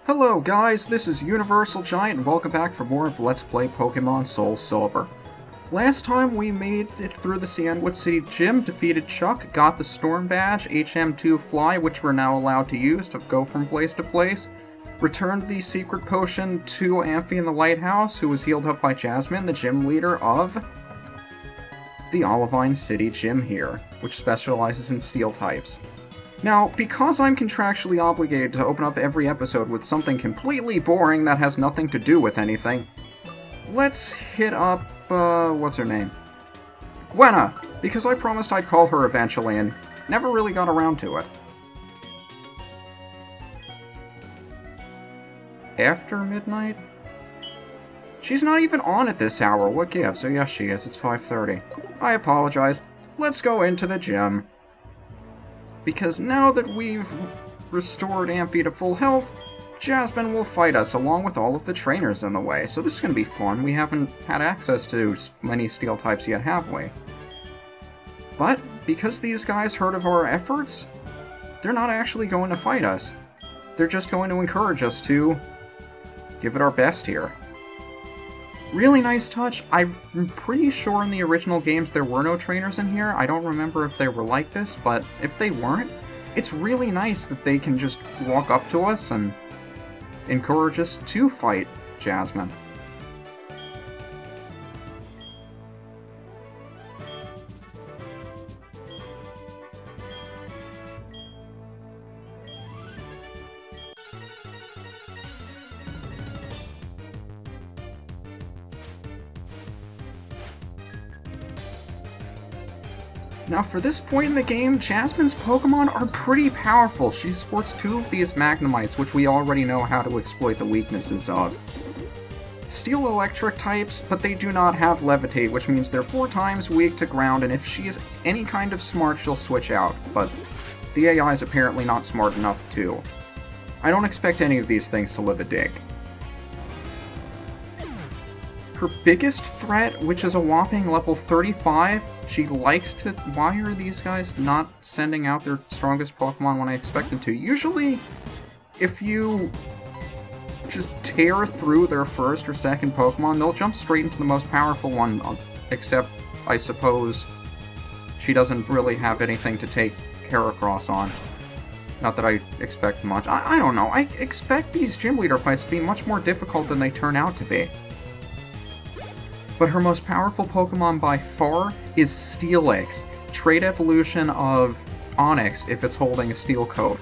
Hello guys, this is UniversalGiant and welcome back for more of Let's Play Pokémon SoulSilver. Last time we made it through the Cianwood City gym, defeated Chuck, got the Storm Badge, HM2 Fly, which we're now allowed to use to go from place to place, returned the secret potion to Amphi in the Lighthouse, who was healed up by Jasmine, the gym leader of the Olivine City gym here, which specializes in steel types. Now, because I'm contractually obligated to open up every episode with something completely boring that has nothing to do with anything, let's hit up, what's her name? Gwenna! Because I promised I'd call her eventually and never really got around to it. After midnight? She's not even on at this hour, what gives? Oh yes she is, it's 5:30. I apologize. Let's go into the gym. Because now that we've restored Amphi to full health, Jasmine will fight us along with all of the trainers in the way. So this is going to be fun. We haven't had access to many steel types yet, have we? But because these guys heard of our efforts, they're not actually going to fight us. They're just going to encourage us to give it our best here. Really nice touch. I'm pretty sure in the original games there were no trainers in here. I don't remember if they were like this, but if they weren't, it's really nice that they can just walk up to us and encourage us to fight Jasmine. Now for this point in the game, Jasmine's Pokémon are pretty powerful. She sports 2 of these Magnemites, which we already know how to exploit the weaknesses of. Steel Electric types, but they do not have Levitate, which means they're 4 times weak to ground, and if she is any kind of smart, she'll switch out, but the AI is apparently not smart enough to. I don't expect any of these things to live a dig. Her biggest threat, which is a whopping level 35, she likes to... Why are these guys not sending out their strongest Pokemon when I expect them to? Usually, if you just tear through their first or second Pokemon, they'll jump straight into the most powerful one, except, I suppose, she doesn't really have anything to take Heracross on. Not that I expect much. I don't know. I expect these gym leader fights to be much more difficult than they turn out to be. But her most powerful Pokemon by far is Steelix, trait evolution of Onix if it's holding a Steel coat.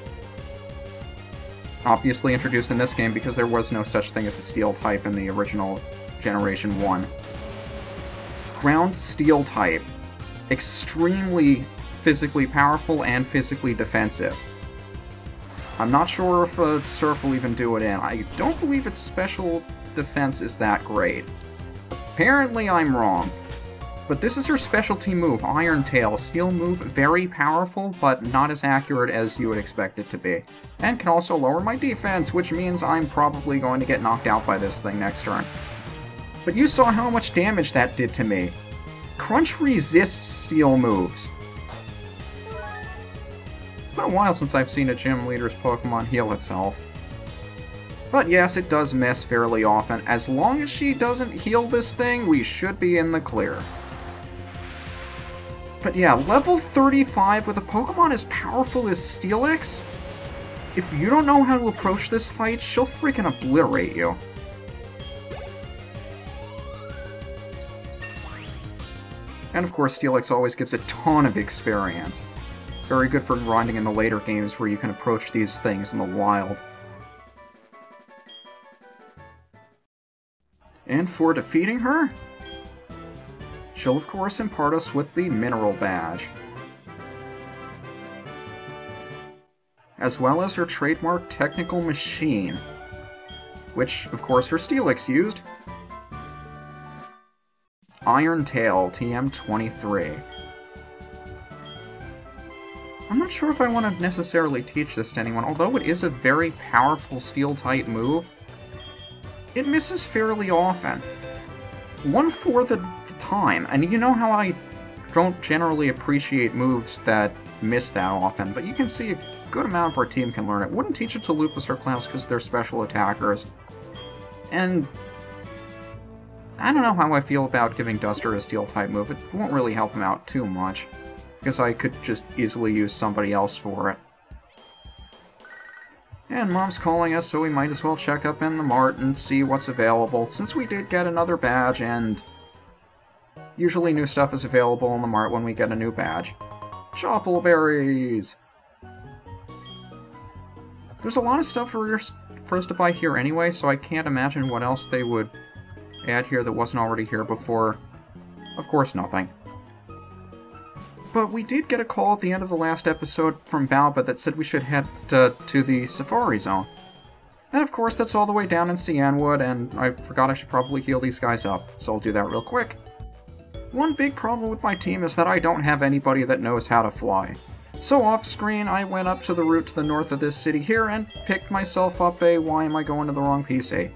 Obviously introduced in this game because there was no such thing as a Steel type in the original Generation 1. Ground Steel type. Extremely physically powerful and physically defensive. I'm not sure if a Surf will even do it in. I don't believe its special defense is that great. Apparently I'm wrong. But this is her specialty move, Iron Tail. Steel move, very powerful, but not as accurate as you would expect it to be. And can also lower my defense, which means I'm probably going to get knocked out by this thing next turn. But you saw how much damage that did to me. Crunch resists steel moves. It's been a while since I've seen a gym leader's Pokemon heal itself. But yes, it does miss fairly often. As long as she doesn't heal this thing, we should be in the clear. But yeah, level 35 with a Pokemon as powerful as Steelix? If you don't know how to approach this fight, she'll freaking obliterate you. And of course, Steelix always gives a ton of experience. Very good for grinding in the later games where you can approach these things in the wild. And for defeating her, she'll of course impart us with the Mineral Badge. As well as her trademark Technical Machine, which of course her Steelix used. Iron Tail, TM23. I'm not sure if I want to necessarily teach this to anyone, although it is a very powerful Steel-type move. It misses fairly often. 1/4 of the time, and you know how I don't generally appreciate moves that miss that often, but you can see good amount of our team can learn it. Wouldn't teach it to Lupus or Klaus because they're special attackers. And I don't know how I feel about giving Duster a Steel-type move. It won't really help him out too much, because I could just easily use somebody else for it. And Mom's calling us, so we might as well check up in the mart and see what's available, since we did get another badge, and usually new stuff is available in the mart when we get a new badge. Choppleberries! There's a lot of stuff for us to buy here anyway, so I can't imagine what else they would add here that wasn't already here before. Of course, nothing. But we did get a call at the end of the last episode from Balba that said we should head to the Safari Zone. And of course, that's all the way down in Cianwood, and I forgot I should probably heal these guys up, so I'll do that real quick. One big problem with my team is that I don't have anybody that knows how to fly. So off-screen, I went up to the route to the north of this city here and picked myself up a why am I going to the wrong PC?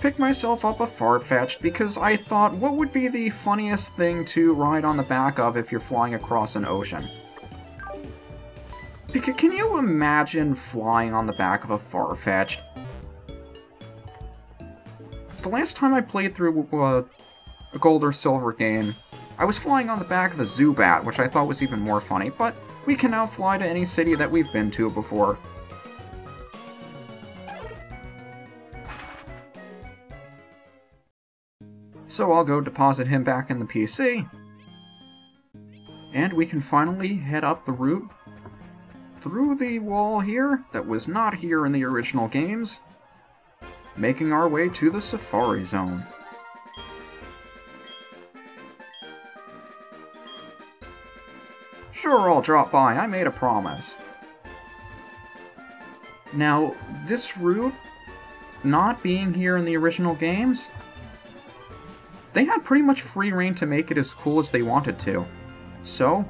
Picked myself up a Farfetch'd because I thought, what would be the funniest thing to ride on the back of if you're flying across an ocean? Because can you imagine flying on the back of a Farfetch'd? The last time I played through a Gold or Silver game, I was flying on the back of a Zubat, which I thought was even more funny, but we can now fly to any city that we've been to before. So I'll go deposit him back in the PC, and we can finally head up the route through the wall here that was not here in the original games, making our way to the Safari Zone. Sure, I'll drop by. I made a promise. Now, this route, not being here in the original games, they had pretty much free reign to make it as cool as they wanted to. So,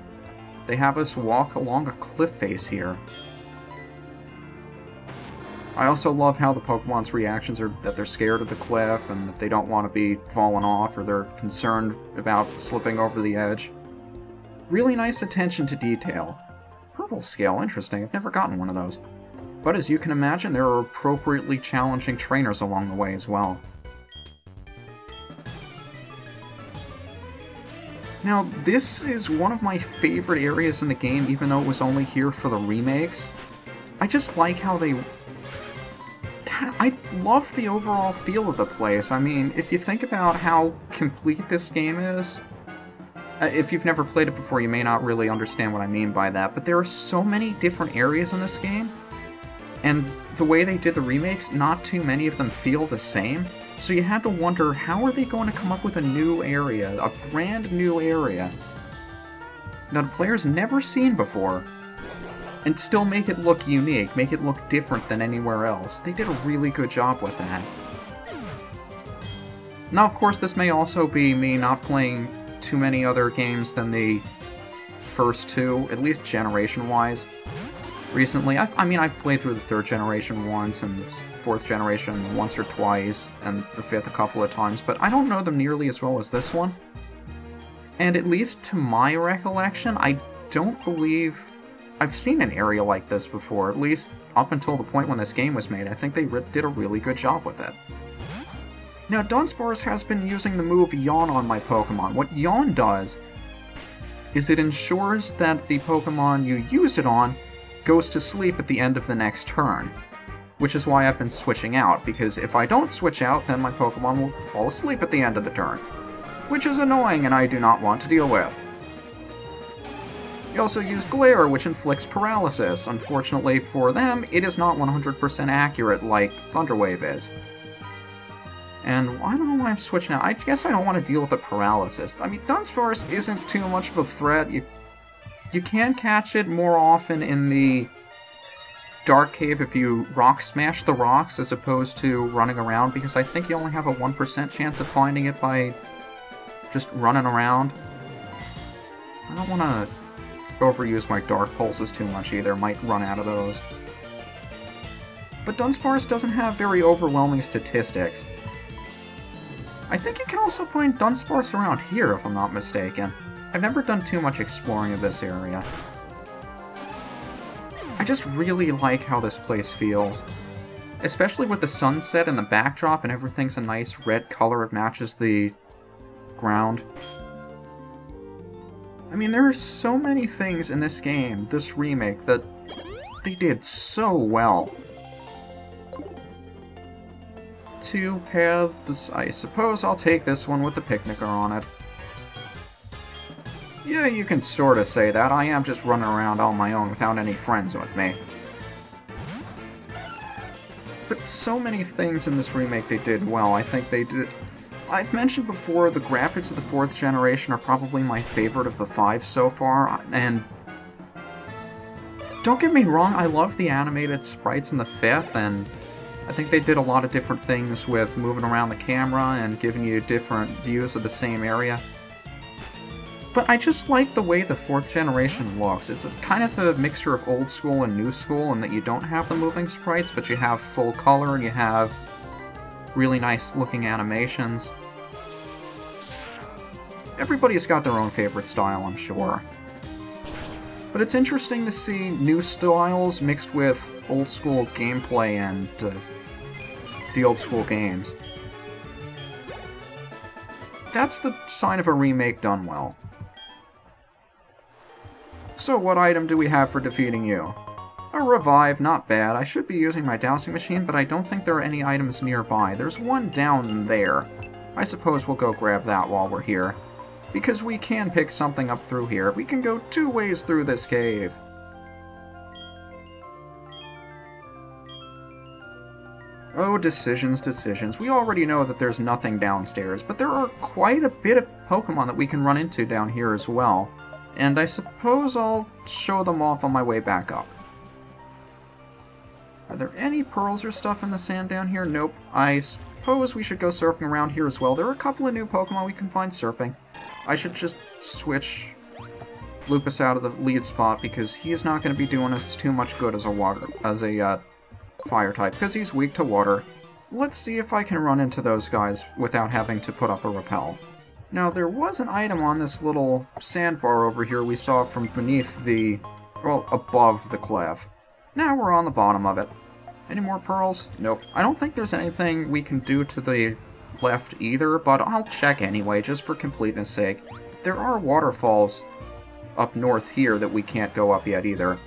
they have us walk along a cliff face here. I also love how the Pokemon's reactions are that they're scared of the cliff and that they don't want to be falling off or they're concerned about slipping over the edge. Really nice attention to detail. Purple scale, interesting. I've never gotten one of those. But as you can imagine, there are appropriately challenging trainers along the way as well. Now, this is one of my favorite areas in the game, even though it was only here for the remakes. I just like how they... I love the overall feel of the place. I mean, if you think about how complete this game is... if you've never played it before, you may not really understand what I mean by that, but there are so many different areas in this game, and the way they did the remakes, not too many of them feel the same, so you had to wonder, how are they going to come up with a new area, a brand new area, that a player's never seen before, and still make it look unique, make it look different than anywhere else? They did a really good job with that. Now, of course, this may also be me not playing too many other games than the first two, at least generation-wise, recently. I mean, I've played through the third generation once, and the fourth generation once or twice, and the fifth a couple of times, but I don't know them nearly as well as this one. And at least to my recollection, I don't believe I've seen an area like this before, at least up until the point when this game was made. I think they did a really good job with it. Now, Dunsparce has been using the move Yawn on my Pokemon. What Yawn does is it ensures that the Pokemon you used it on goes to sleep at the end of the next turn. Which is why I've been switching out, because if I don't switch out, then my Pokemon will fall asleep at the end of the turn. Which is annoying and I do not want to deal with. He also used Glare, which inflicts paralysis. Unfortunately for them, it is not 100% accurate like Thunder Wave is. And I don't know why I'm switching out. I guess I don't want to deal with the paralysis. I mean, Dunsparce isn't too much of a threat. You can catch it more often in the Dark Cave if you Rock Smash the rocks as opposed to running around, because I think you only have a 1% chance of finding it by just running around. I don't want to overuse my Dark Pulses too much either. Might run out of those. But Dunsparce doesn't have very overwhelming statistics. I think you can also find Dunsparce around here, if I'm not mistaken. I've never done too much exploring of this area. I just really like how this place feels. Especially with the sunset and the backdrop and everything's a nice red color, it matches the ground. I mean, there are so many things in this game, this remake, that they did so well. Two paths, I suppose I'll take this one with the picnicker on it. Yeah, you can sorta say that. I am just running around on my own without any friends with me. But so many things in this remake they did well. I think they did... I've mentioned before, the graphics of the 4th generation are probably my favorite of the 5 so far, and... Don't get me wrong, I love the animated sprites in the 5th, and I think they did a lot of different things with moving around the camera and giving you different views of the same area. But I just like the way the 4th generation looks. It's kind of a mixture of old school and new school in that you don't have the moving sprites, but you have full color and you have really nice looking animations. Everybody's got their own favorite style, I'm sure. But it's interesting to see new styles mixed with old school gameplay and the old school games. That's the sign of a remake done well. So what item do we have for defeating you? A revive, not bad. I should be using my dowsing machine, but I don't think there are any items nearby. There's one down there. I suppose we'll go grab that while we're here. Because we can pick something up through here. We can go 2 ways through this cave. Oh, decisions, decisions. We already know that there's nothing downstairs, but there are quite a bit of Pokemon that we can run into down here as well. And I suppose I'll show them off on my way back up. Are there any pearls or stuff in the sand down here? Nope. I suppose we should go surfing around here as well. There are a couple of new Pokemon we can find surfing. I should just switch Lupus out of the lead spot because he is not going to be doing us too much good as a fire type, because he's weak to water. Let's see if I can run into those guys without having to put up a repel. Now, there was an item on this little sandbar over here we saw from beneath the... well, above the cliff. Now we're on the bottom of it. Any more pearls? Nope. I don't think there's anything we can do to the left either, but I'll check anyway, just for completeness sake. There are waterfalls up north here that we can't go up yet either.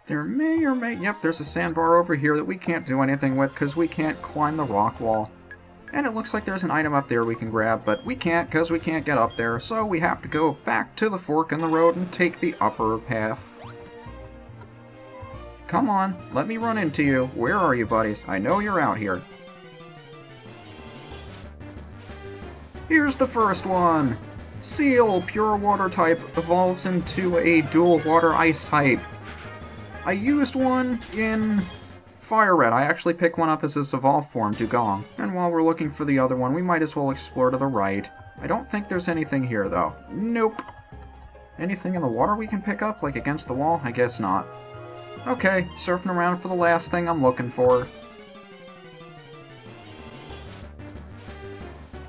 There may or may... yep, there's a sandbar over here that we can't do anything with because we can't climb the rock wall. And it looks like there's an item up there we can grab, but we can't because we can't get up there, so we have to go back to the fork in the road and take the upper path. Come on, let me run into you. Where are you, buddies? I know you're out here. Here's the first one! Seal, pure water type, evolves into a dual water ice type. I used one in Fire Red. I actually picked one up as its evolved form, Dugong. And while we're looking for the other one, we might as well explore to the right. I don't think there's anything here, though. Nope. Anything in the water we can pick up, like against the wall? I guess not. Okay, surfing around for the last thing I'm looking for.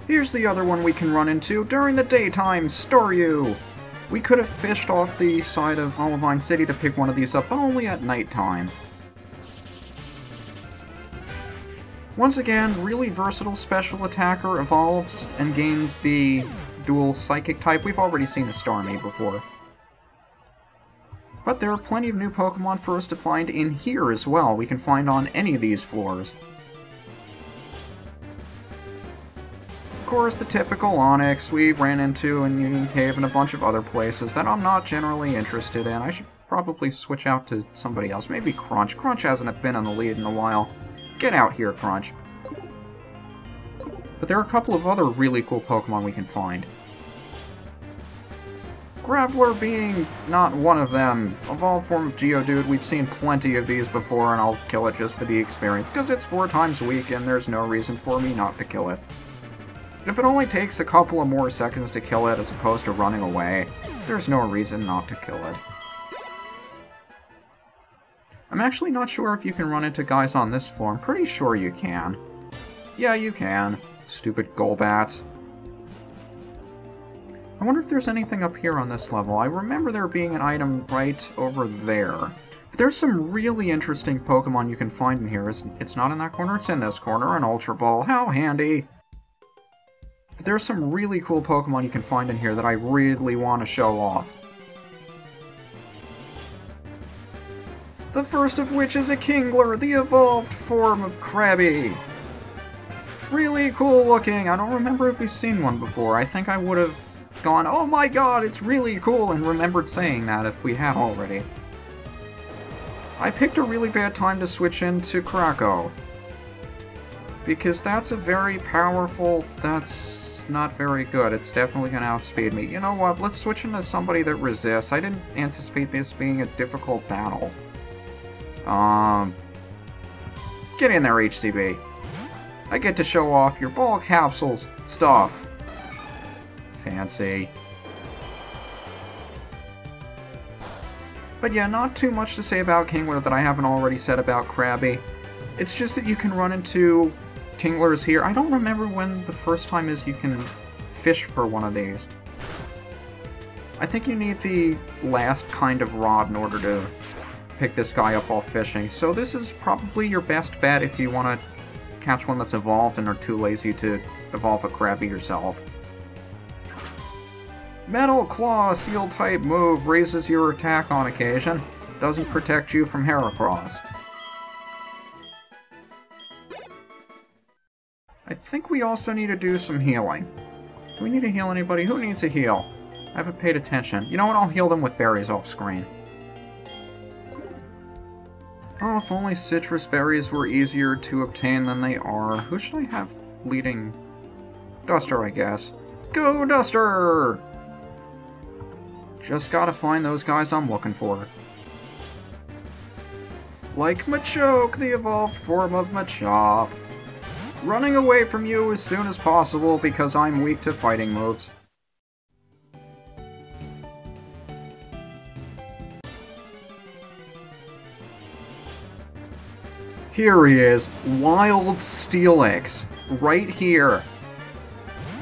Here's the other one we can run into during the daytime, Staryu! We could have fished off the side of Olivine City to pick one of these up, but only at nighttime. Once again, really versatile special attacker, evolves and gains the dual psychic type. We've already seen a Starmie before. But there are plenty of new Pokemon for us to find in here as well. We can find on any of these floors. Of course, the typical Onix we ran into in Union Cave and a bunch of other places that I'm not generally interested in. I should probably switch out to somebody else. Maybe Crunch. Crunch hasn't been on the lead in a while. Get out here, Crunch. But there are a couple of other really cool Pokemon we can find. Graveler being not one of them. Evolved form of Geodude, we've seen plenty of these before, and I'll kill it just for the experience, because it's 4 times weak and there's no reason for me not to kill it. If it only takes a couple of more seconds to kill it as opposed to running away, there's no reason not to kill it. I'm actually not sure if you can run into guys on this floor. I'm pretty sure you can. Yeah, you can. Stupid Golbats. I wonder if there's anything up here on this level. I remember there being an item right over there. But there's some really interesting Pokemon you can find in here. It's not in that corner, it's in this corner. An Ultra Ball, how handy! But there's some really cool Pokemon you can find in here that I really want to show off. The first of which is a Kingler, the evolved form of Krabby. Really cool looking. I don't remember if we've seen one before. I think I would have gone, oh my god, it's really cool, and remembered saying that if we had already. I picked a really bad time to switch into Krakow. Because that's a very powerful... that's not very good. It's definitely going to outspeed me. You know what, let's switch into somebody that resists. I didn't anticipate this being a difficult battle. Get in there, HCB. I get to show off your ball capsule stuff. Fancy. But yeah, not too much to say about Kingler that I haven't already said about Krabby. It's just that you can run into Kinglers here. I don't remember when the first time is you can fish for one of these. I think you need the last kind of rod in order to pick this guy up while fishing. So this is probably your best bet if you want to catch one that's evolved and are too lazy to evolve a Krabby yourself. Metal Claw, Steel-type move, raises your attack on occasion. Doesn't protect you from Heracross. I think we also need to do some healing. Do we need to heal anybody? Who needs a heal? I haven't paid attention. You know what? I'll heal them with berries off screen. Oh, if only citrus berries were easier to obtain than they are. Who should I have leading? Duster, I guess. Go, Duster! Just gotta find those guys I'm looking for. Like Machoke, the evolved form of Machop. Running away from you as soon as possible because I'm weak to fighting moves. Here he is, Wild Steelix, right here.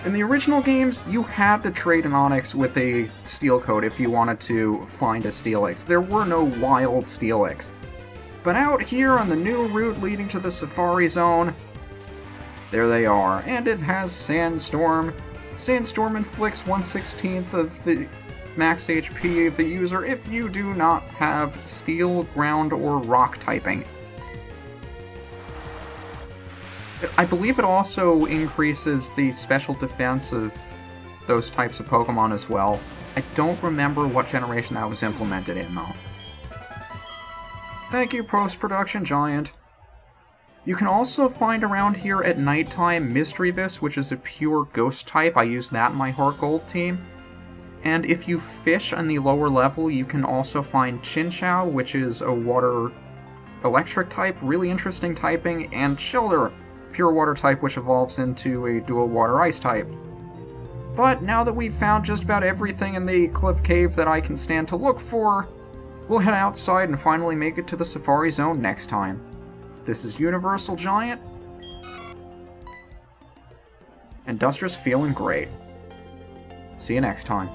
In the original games, you had to trade an Onix with a Steel Coat if you wanted to find a Steelix. There were no Wild Steelix. But out here on the new route leading to the Safari Zone, there they are. And it has Sandstorm. Sandstorm inflicts 1/16 of the max HP of the user if you do not have Steel, Ground, or Rock typing. I believe it also increases the special defense of those types of Pokemon as well. I don't remember what generation that was implemented in, though. Thank you, Post-Production Giant. You can also find around here at nighttime Misdreavus, which is a pure ghost type. I use that in my Heart Gold team. And if you fish on the lower level, you can also find Chinchou, which is a water electric type, really interesting typing, and Shellder, pure water type, which evolves into a dual water ice type. But now that we've found just about everything in the cliff cave that I can stand to look for, we'll head outside and finally make it to the Safari Zone next time. This is UniversalGiant, and Duster's feeling great. See you next time.